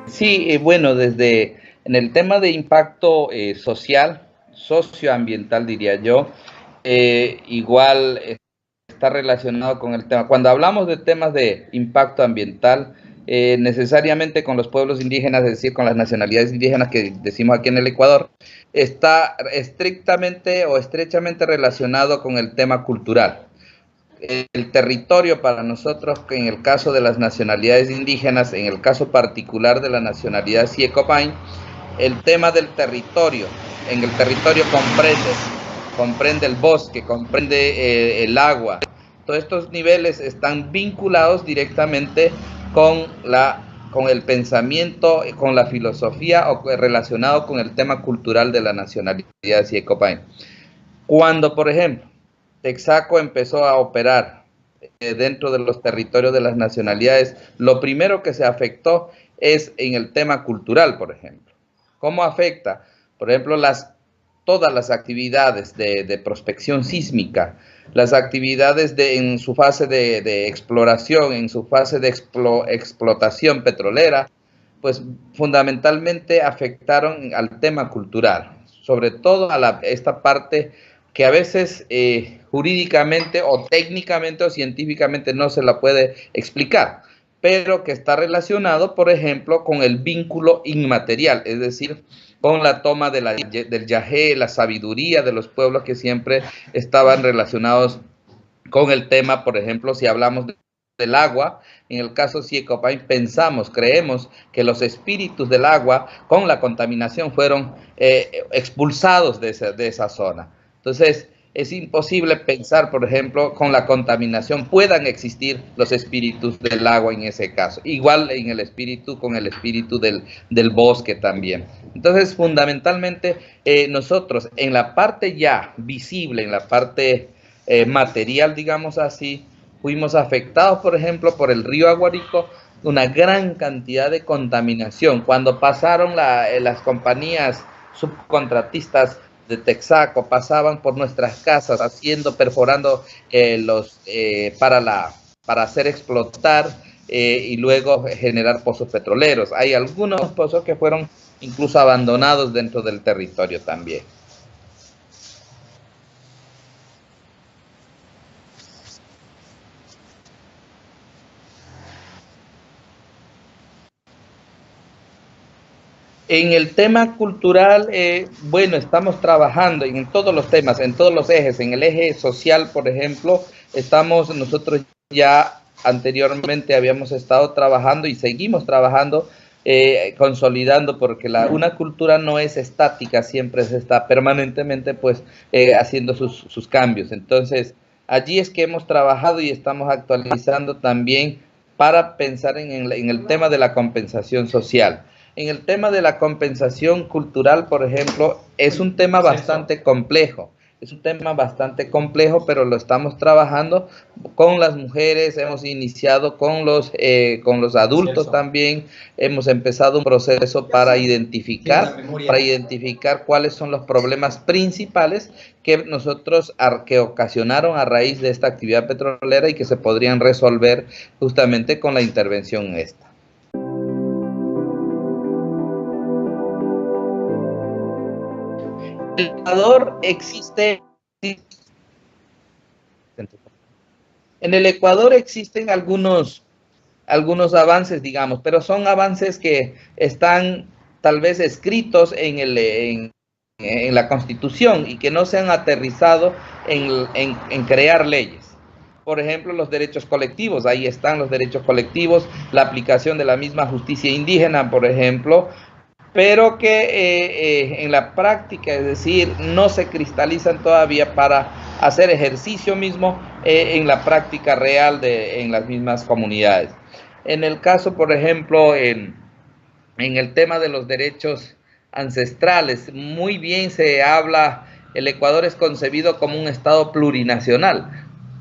Sí, bueno, desde en el tema de impacto social, socioambiental diría yo, igual está relacionado con el tema. Cuando hablamos de temas de impacto ambiental, necesariamente con los pueblos indígenas, es decir, con las nacionalidades indígenas que decimos aquí en el Ecuador, está estrictamente o estrechamente relacionado con el tema cultural. El territorio para nosotros, en el caso de las nacionalidades indígenas, en el caso particular de la nacionalidad Siecopain, el tema del territorio, en el territorio comprende el bosque, comprende el agua. Todos estos niveles están vinculados directamente con con el pensamiento, con la filosofía o relacionado con el tema cultural de la nacionalidad Siecopain. Cuando, por ejemplo, Texaco empezó a operar dentro de los territorios de las nacionalidades, lo primero que se afectó es en el tema cultural, por ejemplo. ¿Cómo afecta? Por ejemplo, todas las actividades de prospección sísmica, las actividades en su fase de exploración, en su fase de explotación petrolera, pues fundamentalmente afectaron al tema cultural, sobre todo a esta parte que a veces jurídicamente o técnicamente o científicamente no se la puede explicar, pero que está relacionado, por ejemplo, con el vínculo inmaterial, es decir, con la toma del yagé, la sabiduría de los pueblos que siempre estaban relacionados con el tema. Por ejemplo, si hablamos del agua, en el caso Siecopain pensamos, creemos que los espíritus del agua con la contaminación fueron expulsados de esa zona. Entonces, es imposible pensar, por ejemplo, con la contaminación puedan existir los espíritus del agua en ese caso. Igual en el espíritu, con el espíritu del bosque también. Entonces, fundamentalmente, nosotros en la parte ya visible, en la parte material, digamos así, fuimos afectados, por ejemplo, por el río Aguarico, una gran cantidad de contaminación. Cuando pasaron las compañías subcontratistas de Texaco, pasaban por nuestras casas perforando para hacer explotar y luego generar pozos petroleros. Hay algunos pozos que fueron incluso abandonados dentro del territorio también. En el tema cultural, bueno, estamos trabajando en todos los temas, en todos los ejes. En el eje social, por ejemplo, nosotros ya anteriormente habíamos estado trabajando y seguimos trabajando, consolidando, porque una cultura no es estática, siempre se está permanentemente pues haciendo sus cambios. Entonces, allí es que hemos trabajado y estamos actualizando también para pensar en el tema de la compensación social. En el tema de la compensación cultural, por ejemplo, es un tema bastante complejo. Es un tema bastante complejo, pero lo estamos trabajando con las mujeres, hemos iniciado con los adultos también, hemos empezado un proceso para identificar cuáles son los problemas principales que ocasionaron a raíz de esta actividad petrolera y que se podrían resolver justamente con la intervención esta. En el Ecuador existen algunos avances, digamos, pero son avances que están tal vez escritos en la Constitución y que no se han aterrizado en crear leyes. Por ejemplo, los derechos colectivos, ahí están los derechos colectivos, la aplicación de la misma justicia indígena, por ejemplo, pero que en la práctica, es decir, no se cristalizan todavía para hacer ejercicio mismo en la práctica real en las mismas comunidades. En el caso, por ejemplo, en el tema de los derechos ancestrales, muy bien se habla, el Ecuador es concebido como un estado plurinacional,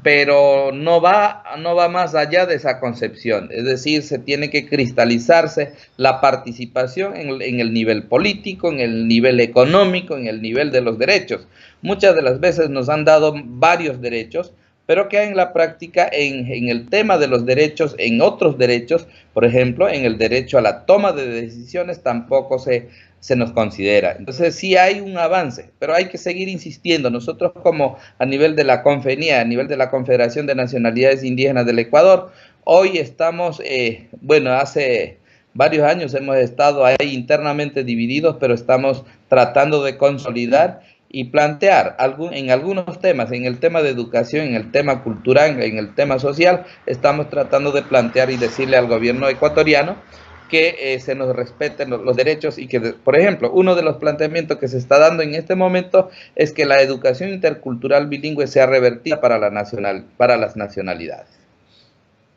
pero no va más allá de esa concepción. Es decir, se tiene que cristalizarse la participación en el nivel político, en el nivel económico, en el nivel de los derechos. Muchas de las veces nos han dado varios derechos, pero que en la práctica, en el tema de los derechos, en otros derechos, por ejemplo, en el derecho a la toma de decisiones, tampoco se nos considera. Entonces sí hay un avance, pero hay que seguir insistiendo. Nosotros como a nivel de la CONFENIA, a nivel de la Confederación de Nacionalidades Indígenas del Ecuador, hoy estamos, bueno, hace varios años hemos estado ahí internamente divididos, pero estamos tratando de consolidar y plantear en algunos temas, en el tema de educación, en el tema cultural, en el tema social, estamos tratando de plantear y decirle al gobierno ecuatoriano que se nos respeten los derechos y que, por ejemplo, uno de los planteamientos que se está dando en este momento es que la educación intercultural bilingüe sea revertida para las nacionalidades.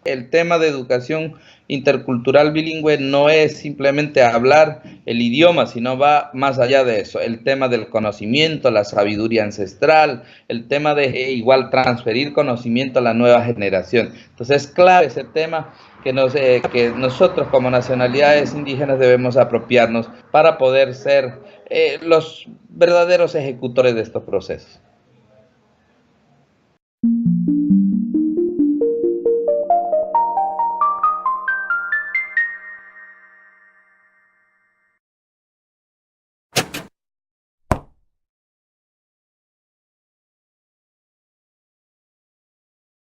El tema de educación intercultural bilingüe no es simplemente hablar el idioma, sino va más allá de eso. El tema del conocimiento, la sabiduría ancestral, el tema de igual transferir conocimiento a la nueva generación. Entonces es clave ese tema que nosotros como nacionalidades indígenas debemos apropiarnos para poder ser los verdaderos ejecutores de estos procesos.